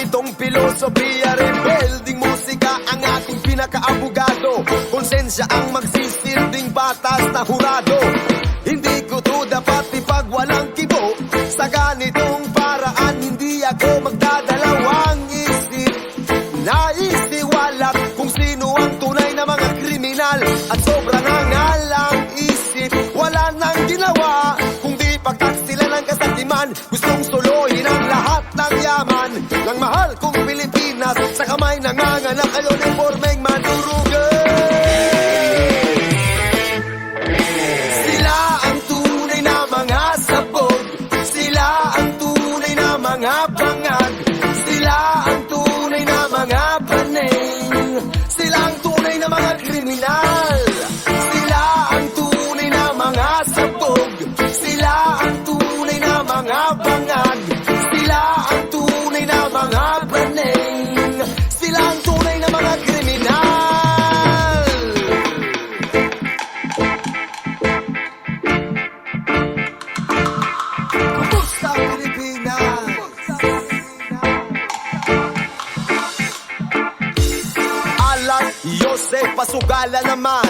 ganitong filosofiya, rebelding musika ang ating pinakaabogado. Konsensya ang magsisilbing batas na hurado. Hindi ko to dapat ipag walang kibo. Sa ganitong paraan hindi ako magdadalawang isip. Naisiwalat kung sino ang tunay na mga kriminal. At sobrang nangalang isip, wala nang ginawa kundi pagkat sila ng kasakiman. Gustong suluhin ang lahat ng yaman ng mahal kong Pilipinas. Sa kamay ng mga nakayuniformeng mandurugan. Sila ang tunay na mga sabog. Sila ang tunay na mga bangag. Sila ang tunay na mga paneng. Sila ang tunay na mga kriminal. Sila ang tunay na mga sabog. Sila ang tunay na mga bangag. Sila ang tunay na mga paneng. Sila ang tunay na mga kriminal. Kumusta ang Pilipinas? Alan Joseph Pasugala naman,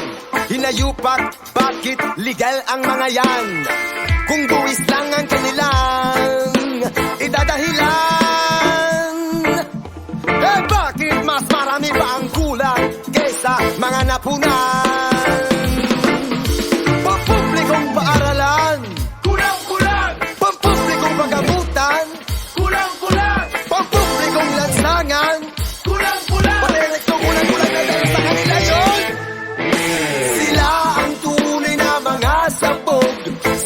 hinayupak, bakit legal ang mga yan? Kung buwis lang ang kanilang idadahilan, eh bakit mas marami pa ang kulang kesa mga napunan? Pampublikong paaralan, Kulang-kulang! pampublikong paggamutan, Kulang-kulang! pampublikong lansangan, Kulang-kulang! panirektong kulang-kulang na dahil sa kanila yun. Sila ang tunay na mga sabog.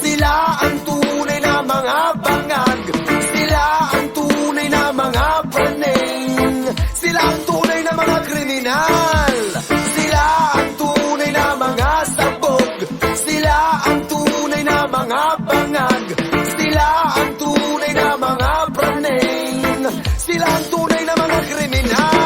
Sila ang tunay na mga bangag. Sila ang tunay na mga paneng. Sila ang tunay na mga kriminal. Sila ang tunay na mga sabog. Sila ang tunay na mga bangag. Sila ang tunay na mga paneng. Sila ang tunay na mga kriminal.